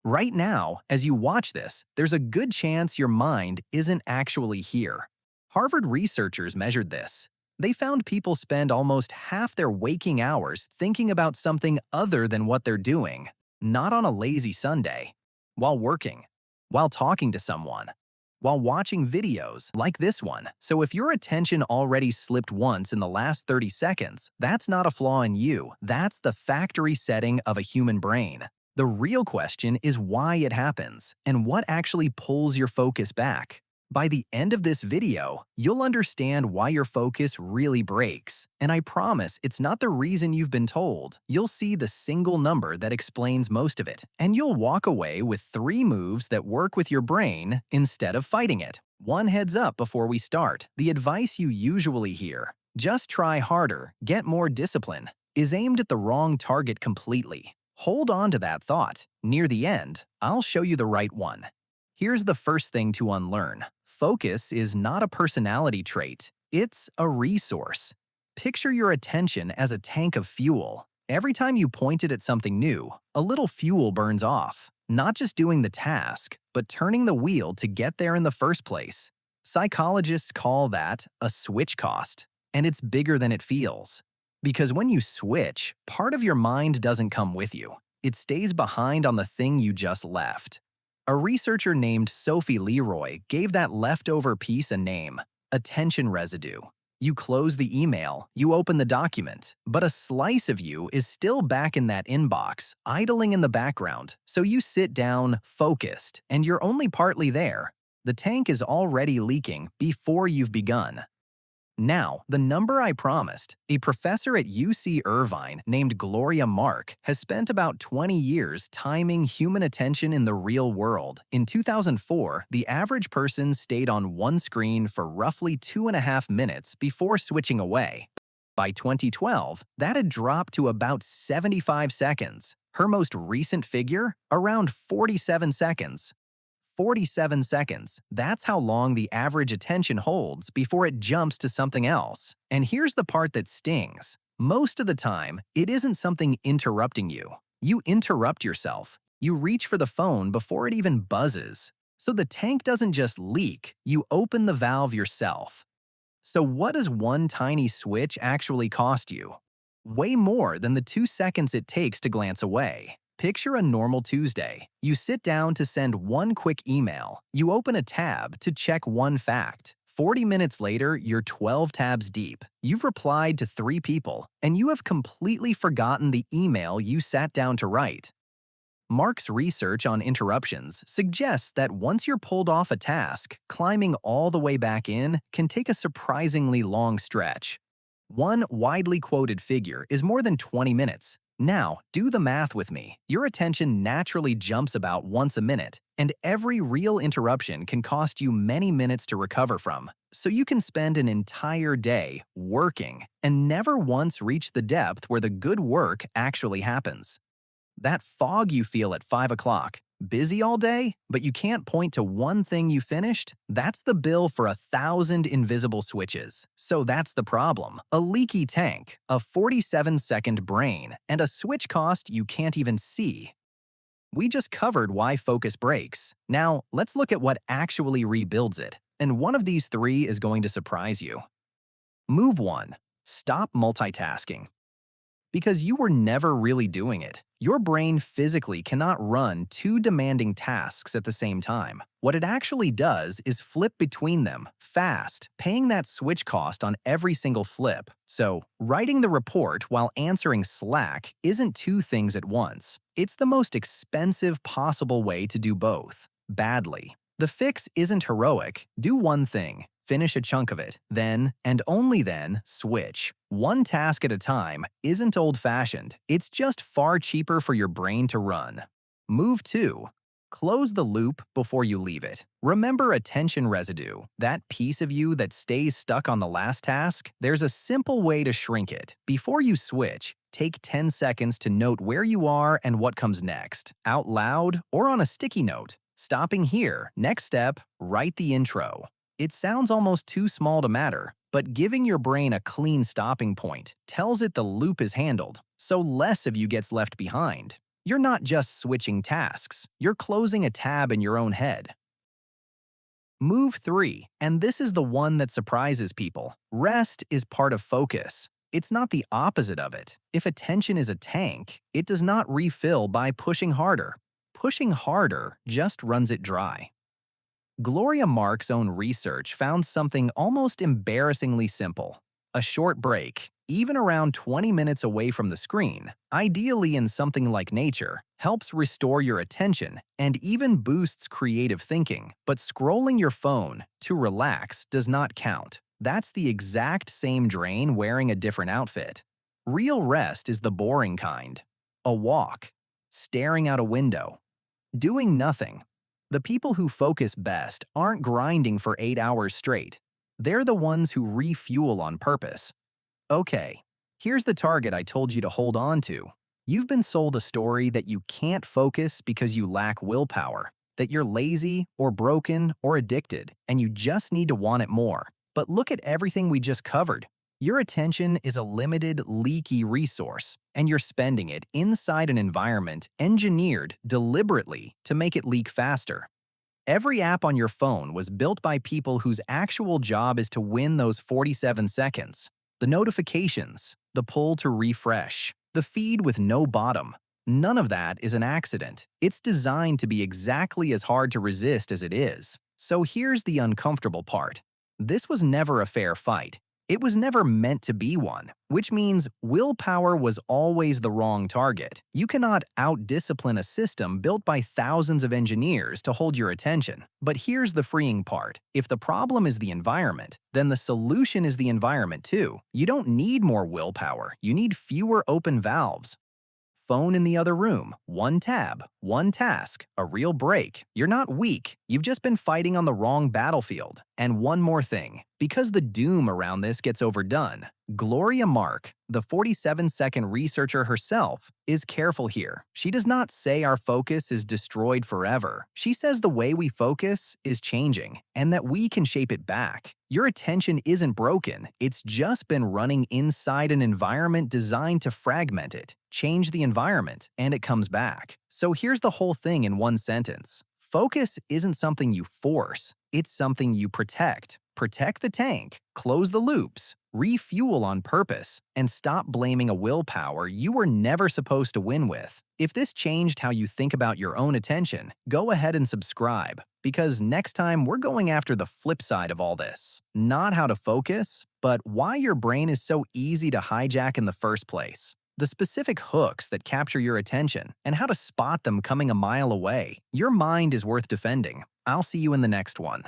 Right now, as you watch this, there's a good chance your mind isn't actually here. Harvard researchers measured this. They found people spend almost half their waking hours thinking about something other than what they're doing, not on a lazy Sunday, while working, while talking to someone, while watching videos like this one. So if your attention already slipped once in the last 30 seconds, that's not a flaw in you. That's the factory setting of a human brain. The real question is why it happens and what actually pulls your focus back. By the end of this video, you'll understand why your focus really breaks. And I promise it's not the reason you've been told. You'll see the single number that explains most of it. And you'll walk away with 3 moves that work with your brain instead of fighting it. One heads up before we start. The advice you usually hear, just try harder, get more discipline, is aimed at the wrong target completely. Hold on to that thought. Near the end, I'll show you the right one. Here's the first thing to unlearn. Focus is not a personality trait. It's a resource. Picture your attention as a tank of fuel. Every time you point it at something new, a little fuel burns off. Not just doing the task, but turning the wheel to get there in the first place. Psychologists call that a switch cost, and it's bigger than it feels. Because when you switch, part of your mind doesn't come with you. It stays behind on the thing you just left. A researcher named Sophie Leroy gave that leftover piece a name: attention residue. You close the email, you open the document, but a slice of you is still back in that inbox, idling in the background. So you sit down, focused, and you're only partly there. The tank is already leaking before you've begun. Now, the number I promised. A professor at UC Irvine named Gloria Mark has spent about 20 years timing human attention in the real world. In 2004, the average person stayed on one screen for roughly 2.5 minutes before switching away. By 2012, that had dropped to about 75 seconds. Her most recent figure? Around 47 seconds. 47 seconds. That's how long the average attention holds before it jumps to something else. And here's the part that stings. Most of the time, it isn't something interrupting you. You interrupt yourself. You reach for the phone before it even buzzes. So the tank doesn't just leak, you open the valve yourself. So what does one tiny switch actually cost you? Way more than the 2 seconds it takes to glance away. Picture a normal Tuesday. You sit down to send one quick email. You open a tab to check one fact. 40 minutes later, you're 12 tabs deep. You've replied to 3 people, and you have completely forgotten the email you sat down to write. Mark's research on interruptions suggests that once you're pulled off a task, climbing all the way back in can take a surprisingly long stretch. One widely quoted figure is more than 20 minutes. Now, do the math with me. Your attention naturally jumps about once a minute, and every real interruption can cost you many minutes to recover from. So you can spend an entire day working and never once reach the depth where the good work actually happens. That fog you feel at 5 o'clock, busy all day, but you can't point to one thing you finished? That's the bill for 1,000 invisible switches. So that's the problem. A leaky tank, a 47-second brain, and a switch cost you can't even see. We just covered why focus breaks. Now, let's look at what actually rebuilds it. And one of these 3 is going to surprise you. Move 1. Stop multitasking. Because you were never really doing it. Your brain physically cannot run 2 demanding tasks at the same time. What it actually does is flip between them, fast, paying that switch cost on every single flip. So, writing the report while answering Slack isn't 2 things at once. It's the most expensive possible way to do both, badly. The fix isn't heroic. Do one thing. Finish a chunk of it, then, and only then, switch. One task at a time isn't old-fashioned. It's just far cheaper for your brain to run. Move 2. Close the loop before you leave it. Remember attention residue, that piece of you that stays stuck on the last task? There's a simple way to shrink it. Before you switch, take 10 seconds to note where you are and what comes next, out loud or on a sticky note. Stopping here, next step, write the intro. It sounds almost too small to matter, but giving your brain a clean stopping point tells it the loop is handled, so less of you gets left behind. You're not just switching tasks, you're closing a tab in your own head. Move 3, and this is the one that surprises people. Rest is part of focus. It's not the opposite of it. If attention is a tank, it does not refill by pushing harder. Pushing harder just runs it dry. Gloria Mark's own research found something almost embarrassingly simple. A short break, even around 20 minutes away from the screen, ideally in something like nature, helps restore your attention and even boosts creative thinking. But scrolling your phone to relax does not count. That's the exact same drain wearing a different outfit. Real rest is the boring kind. A walk, staring out a window, doing nothing. The people who focus best aren't grinding for 8 hours straight. They're the ones who refuel on purpose. Okay, here's the target I told you to hold on to. You've been sold a story that you can't focus because you lack willpower, that you're lazy or broken or addicted, and you just need to want it more. But look at everything we just covered. Your attention is a limited, leaky resource, and you're spending it inside an environment engineered deliberately to make it leak faster. Every app on your phone was built by people whose actual job is to win those 47 seconds. The notifications, the pull to refresh, the feed with no bottom. None of that is an accident. It's designed to be exactly as hard to resist as it is. So here's the uncomfortable part. This was never a fair fight. It was never meant to be one, which means willpower was always the wrong target. You cannot out-discipline a system built by thousands of engineers to hold your attention. But here's the freeing part. If the problem is the environment, then the solution is the environment too. You don't need more willpower. You need fewer open valves. Phone in the other room, one tab, one task, a real break. You're not weak, you've just been fighting on the wrong battlefield. And one more thing, because the doom around this gets overdone, Gloria Mark, the 47-second researcher herself, is careful here. She does not say our focus is destroyed forever. She says the way we focus is changing, and that we can shape it back. Your attention isn't broken, it's just been running inside an environment designed to fragment it. Change the environment, and it comes back. So here's the whole thing in one sentence. Focus isn't something you force, it's something you protect. Protect the tank, close the loops, refuel on purpose, and stop blaming a willpower you were never supposed to win with. If this changed how you think about your own attention, go ahead and subscribe, because next time we're going after the flip side of all this. Not how to focus, but why your brain is so easy to hijack in the first place. The specific hooks that capture your attention, and how to spot them coming a mile away. Your mind is worth defending. I'll see you in the next one.